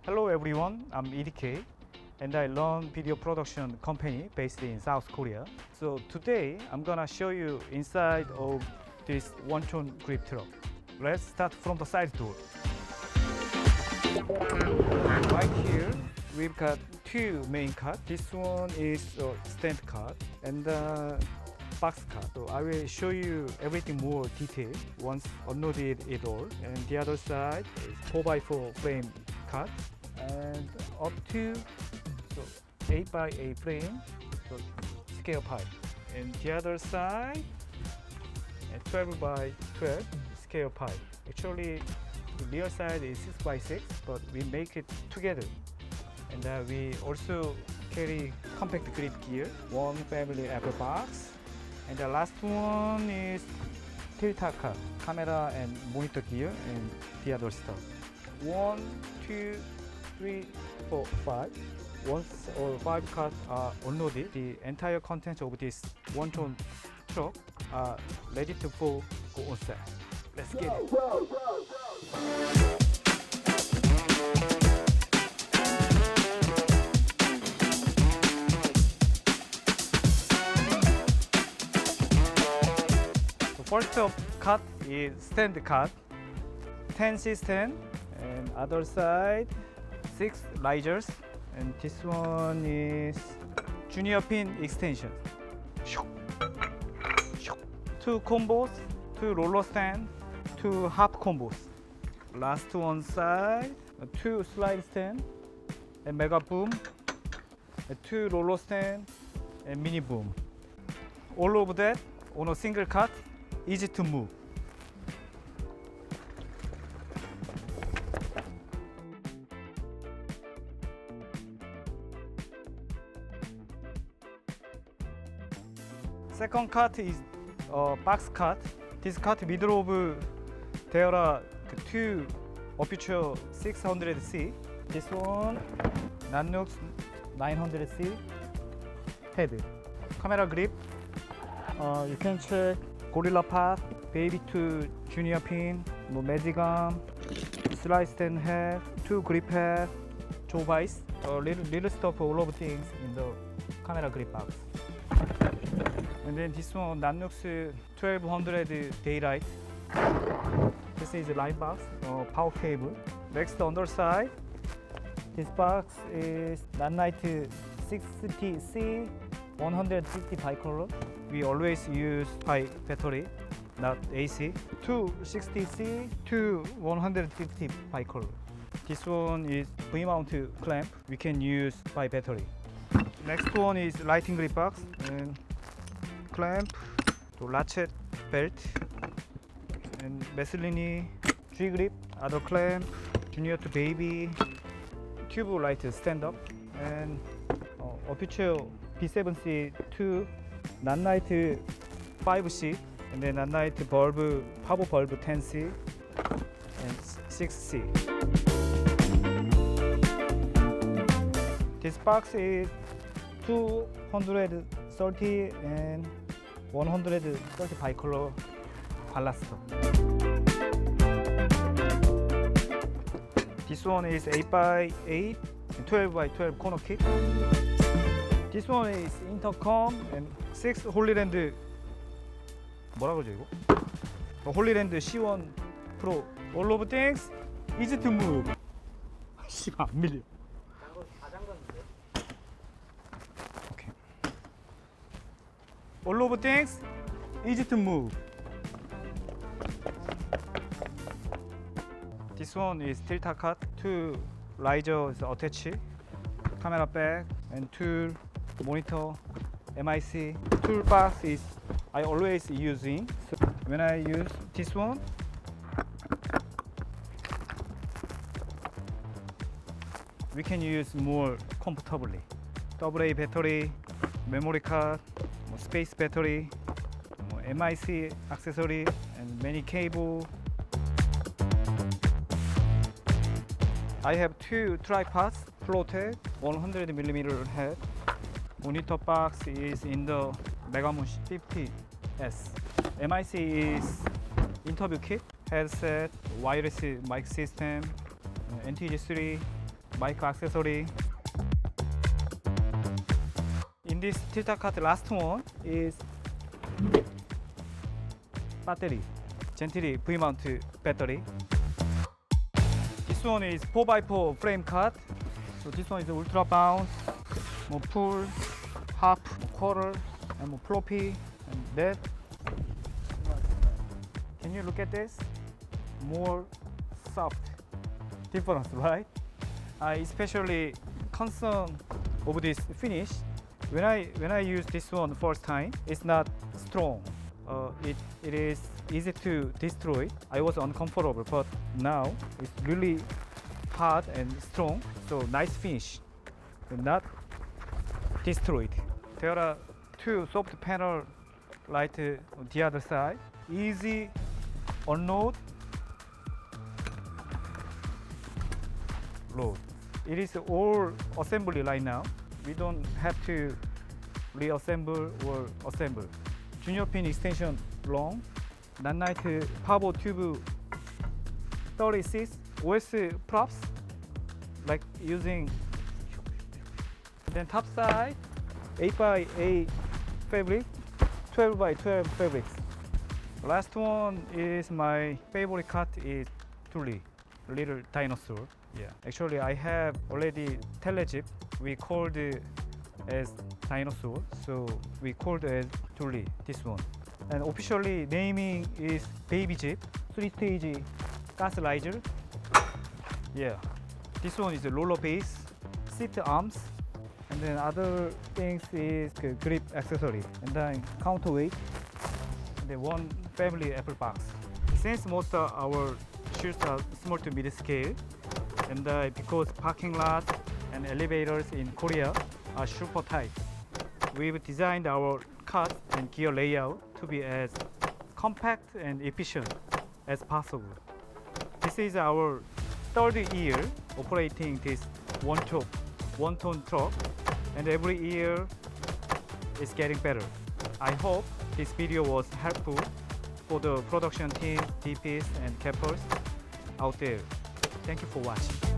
Hello everyone, I'm EDK and I run video production company based in South Korea. So today I'm gonna show you inside of this one-ton grip truck. Let's start from the side door. Right here we've got two main carts. This one is a stand cart and box cart. So I will show you everything more detailed once unloaded it all. And the other side is 4x4 frame cart and up to 8x8 frame, so scale pipe. And the other side, 12x12 scale pipe. Actually, the rear side is 6x6, but we make it together. And we also carry compact grip gear, one family Apple box. And the last one is tilt-a-car, camera and monitor gear and the other stuff. 1, 2, 3, 4, 5. Once all 5 carts are unloaded, the entire contents of this one-ton truck are ready to go on set. Let's get it. The first cart is stand cart, 10 system, and other side 6 risers, and this one is junior pin extension. 2 combos, 2 roller stand, 2 half combos. Last one side, 2 slide stand and mega boom, 2 roller stand and mini boom. All of that on a single cart, easy to move. Second cart is a box cart. This cart middle of there are 2 Aputure 600C. This one Nanox 900C head. Camera grip. You can check Gorilla Pod, Baby 2 Junior Pin, Magic Arm, slide stand head, 2 grip head, Joe Vice. Little stuff, all of things in the camera grip box. And then this one, Nanox 1200 daylight. This is a line box, power cable. Next, underside. This box is Nanlite 60C 150 bicolor. We always use by battery, not AC. 260C to 150 bicolor. This one is V-mount clamp. We can use by battery. Next one is lighting grip box. And clamp, to ratchet belt, and Meslini G-grip, other clamp, junior to baby, tube light stand up, and Aputure B7C 2, Nanlite 5C, and then Nanlite bulb, power bulb 10C, and 6C. This box is 230 and 130 bicolor ballast. This one is 8x8 and 12x12 corner kit. This one is intercom and 6 홀리랜드 뭐라 그러죠 이거? 홀리랜드 C1 Pro. All of things easy to move. 씨발 안 밀려. Okay. All of things easy to move. This one is tilt-a-car, 2 risers attached, camera bag and tool, monitor, MIC. Toolbox is I always using. So when I use this one, we can use more comfortably. AA battery, memory card, space battery, MIC accessory, and many cable. I have 2 tripods, floated, 100mm head. Monitor box is in the Megamoon 50S. MIC is interview kit, headset, wireless mic system, NTG3, mic accessory. In this Tilta cart, last one is battery. Gentili V-mount battery. This one is 4x4 frame cart. So this one is ultra bounce, more full, half, quarter, and more floppy, and that. Can you look at this? More soft difference, right? I especially concerned over this finish. When I use this one first time, it's not strong. It is easy to destroy. I was uncomfortable, but now it's really hard and strong. So nice finish, not destroyed. There are two soft panel light on the other side. Easy unload, load. It is all assembly right now. We don't have to reassemble or assemble. Junior pin extension long, Nanlite power tube 36 OS props, like using. Then top side 8x8 fabric, 12x12 fabrics. Last one is my favorite cut is Thule, little dinosaur. Yeah, actually I have already Telejeep. We called it as dinosaur, so we called it as Thule, this one. And officially naming is Baby Jeep, 3-stage gas riser. Yeah, this one is a roller base, seat arms, and then other things is grip accessory, and then counterweight, and then one family Apple box. Since most of our shoes are small to mid scale, and because parking lot and elevators in Korea are super tight, we've designed our cart and gear layout to be as compact and efficient as possible. This is our third year operating this one-ton truck, and every year it's getting better. I hope this video was helpful for the production team, DPs, and cappers out there. Thank you for watching.